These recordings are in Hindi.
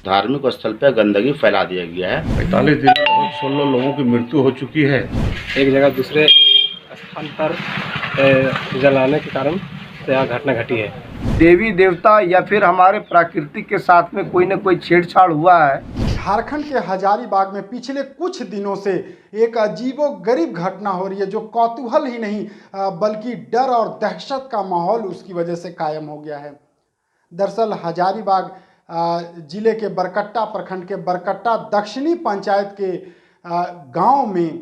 धार्मिक स्थल पर गंदगी फैला दिया गया है। 45 दिन में 16 लोगों की मृत्यु हो चुकी है। एक जगह दूसरे स्थान पर जलाने के कारण यह घटना घटी है। देवी देवता या फिर हमारे प्राकृतिक के साथ में कोई न कोई छेड़छाड़ हुआ है। झारखंड के हजारीबाग में पिछले कुछ दिनों से एक अजीबोगरीब घटना हो रही है, जो कौतूहल ही नहीं बल्कि डर और दहशत का माहौल उसकी वजह से कायम हो गया है। दरअसल हजारीबाग जिले के बरकट्टा प्रखंड के बरकट्टा दक्षिणी पंचायत के गांव में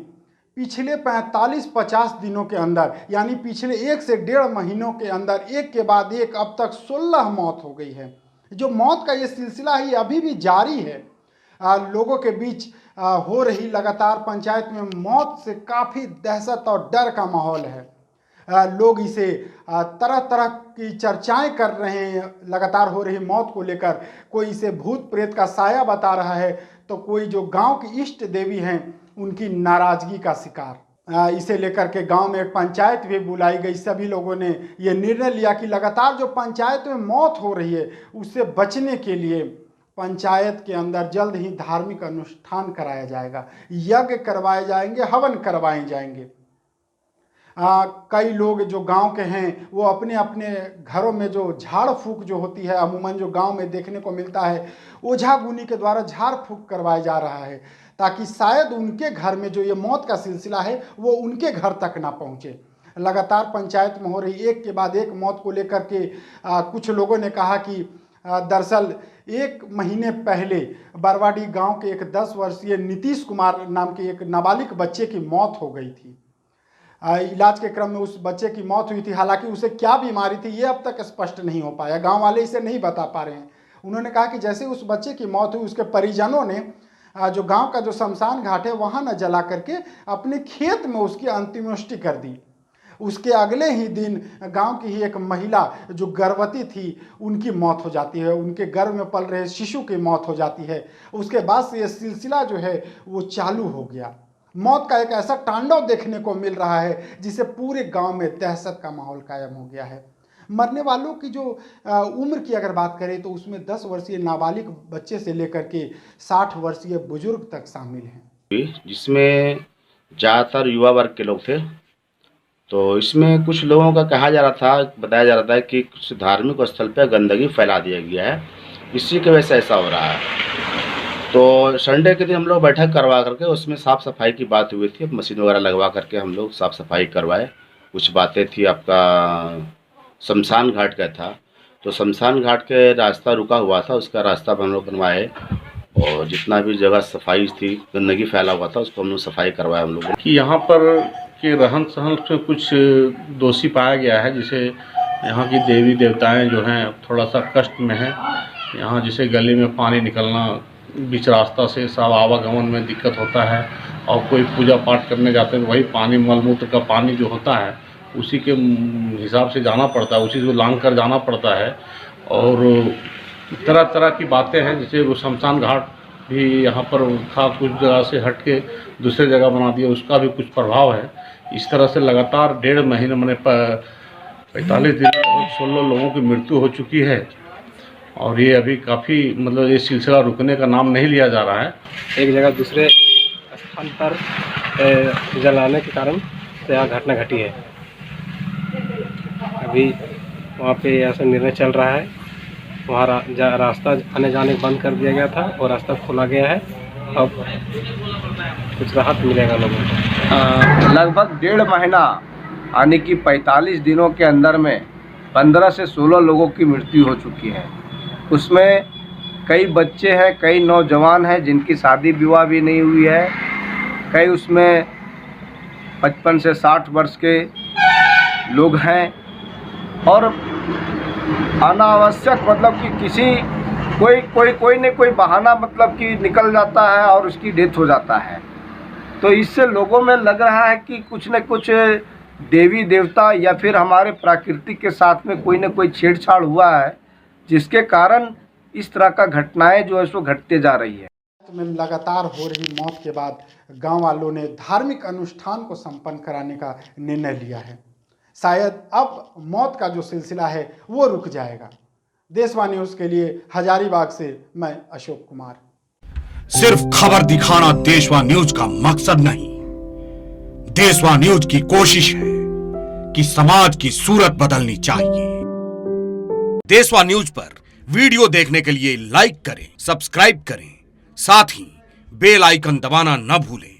पिछले 45-50 दिनों के अंदर, यानी पिछले 1 से 1.5 महीनों के अंदर एक के बाद एक अब तक 16 मौत हो गई है। जो मौत का ये सिलसिला ही अभी भी जारी है। लोगों के बीच हो रही लगातार पंचायत में मौत से काफ़ी दहशत और डर का माहौल है। लोग इसे तरह तरह की चर्चाएं कर रहे हैं लगातार हो रही मौत को लेकर। कोई इसे भूत प्रेत का साया बता रहा है, तो कोई जो गांव की इष्ट देवी हैं उनकी नाराजगी का शिकार। इसे लेकर के गांव में एक पंचायत भी बुलाई गई। सभी लोगों ने ये निर्णय लिया कि लगातार जो पंचायत में मौत हो रही है उससे बचने के लिए पंचायत के अंदर जल्द ही धार्मिक अनुष्ठान कराया जाएगा, यज्ञ करवाए जाएंगे, हवन करवाए जाएंगे। कई लोग जो गांव के हैं वो अपने अपने घरों में जो झाड़ फूक जो होती है, अमूमन जो गांव में देखने को मिलता है, ओझा गुनी के द्वारा झाड़ फूक करवाया जा रहा है, ताकि शायद उनके घर में जो ये मौत का सिलसिला है वो उनके घर तक ना पहुंचे। लगातार पंचायत में हो रही एक के बाद एक मौत को लेकर के कुछ लोगों ने कहा कि दरअसल 1 महीने पहले बरवाडी गांव के एक 10 वर्षीय नीतीश कुमार नाम के एक नाबालिग बच्चे की मौत हो गई थी। इलाज के क्रम में उस बच्चे की मौत हुई थी। हालांकि उसे क्या बीमारी थी ये अब तक स्पष्ट नहीं हो पाया, गांव वाले इसे नहीं बता पा रहे हैं। उन्होंने कहा कि जैसे उस बच्चे की मौत हुई उसके परिजनों ने जो गांव का जो शमशान घाट है वहाँ न जला करके अपने खेत में उसकी अंतिमोष्टि कर दी। उसके अगले ही दिन गांव की ही एक महिला जो गर्भवती थी उनकी मौत हो जाती है, उनके गर्भ में पल रहे शिशु की मौत हो जाती है। उसके बाद से ये सिलसिला जो है वो चालू हो गया। मौत का एक ऐसा तांडव देखने को मिल रहा है जिसे पूरे गांव में दहशत का माहौल कायम हो गया है। मरने वालों की जो उम्र की अगर बात करें तो उसमें 10 वर्षीय नाबालिग बच्चे से लेकर के 60 वर्षीय बुजुर्ग तक शामिल हैं, जिसमें ज़्यादातर युवा वर्ग के लोग थे। तो इसमें कुछ लोगों का कहा जा रहा था, बताया जा रहा था कि कुछ धार्मिक स्थल पर गंदगी फैला दिया गया है, इसी की वजह से ऐसा हो रहा है। तो संडे के दिन हम लोग बैठक करवा करके उसमें साफ़ सफाई की बात हुई थी। मशीन वगैरह लगवा करके हम लोग साफ़ सफाई करवाए। कुछ बातें थी, आपका शमशान घाट का था, तो शमशान घाट के रास्ता रुका हुआ था, उसका रास्ता हम लोग बनवाए और जितना भी जगह सफाई थी, गंदगी फैला हुआ था, उसको हम लोग सफाई करवाए हम लोगों कि यहाँ पर के रहन सहन से कुछ दोषी पाया गया है, जिसे यहाँ की देवी देवताएं जो हैं थोड़ा सा कष्ट में हैं। यहाँ जिसे गली में पानी निकलना, बीच रास्ता से सब आवागमन में दिक्कत होता है, और कोई पूजा पाठ करने जाते हैं वही पानी मलमूत्र का पानी जो होता है उसी के हिसाब से जाना पड़ता है, उसी को लांग कर जाना पड़ता है। और तरह तरह की बातें हैं, जैसे वो शमशान घाट भी यहाँ पर था, कुछ जगह से हट के दूसरे जगह बना दिया, उसका भी कुछ प्रभाव है। इस तरह से लगातार 1.5 महीने मैंने 45 दिन में 16 लोगों की मृत्यु हो चुकी है, और ये अभी काफ़ी मतलब ये सिलसिला रुकने का नाम नहीं लिया जा रहा है। एक जगह दूसरे स्थान पर जलाने के कारण यह घटना घटी है। अभी वहाँ पे ऐसा निर्णय चल रहा है, वहाँ रास्ता आने जाने बंद कर दिया गया था और रास्ता खोला गया है। अब कुछ राहत मिलेगा लोगों को। लगभग 1.5 महीना यानी कि 45 दिनों के अंदर में 15 से 16 लोगों की मृत्यु हो चुकी है। उसमें कई बच्चे हैं, कई नौजवान हैं जिनकी शादी विवाह भी नहीं हुई है, कई उसमें 55 से 60 वर्ष के लोग हैं, और अनावश्यक मतलब कि किसी कोई न कोई बहाना मतलब कि निकल जाता है और उसकी डेथ हो जाता है। तो इससे लोगों में लग रहा है कि कुछ न कुछ देवी देवता या फिर हमारे प्राकृतिक के साथ में कोई न कोई छेड़छाड़ हुआ है, जिसके कारण इस तरह का घटनाएं जो है सो घटते जा रही है। में लगातार हो रही मौत के बाद गांव वालों ने धार्मिक अनुष्ठान को संपन्न कराने का निर्णय लिया है। शायद अब मौत का जो सिलसिला है वो रुक जाएगा। देशवा न्यूज के लिए हजारीबाग से मैं अशोक कुमार। सिर्फ खबर दिखाना देशवा न्यूज का मकसद नहीं, देशवा न्यूज की कोशिश है कि समाज की सूरत बदलनी चाहिए। देशवा न्यूज पर वीडियो देखने के लिए लाइक करें, सब्सक्राइब करें, साथ ही बेल आइकन दबाना न भूलें।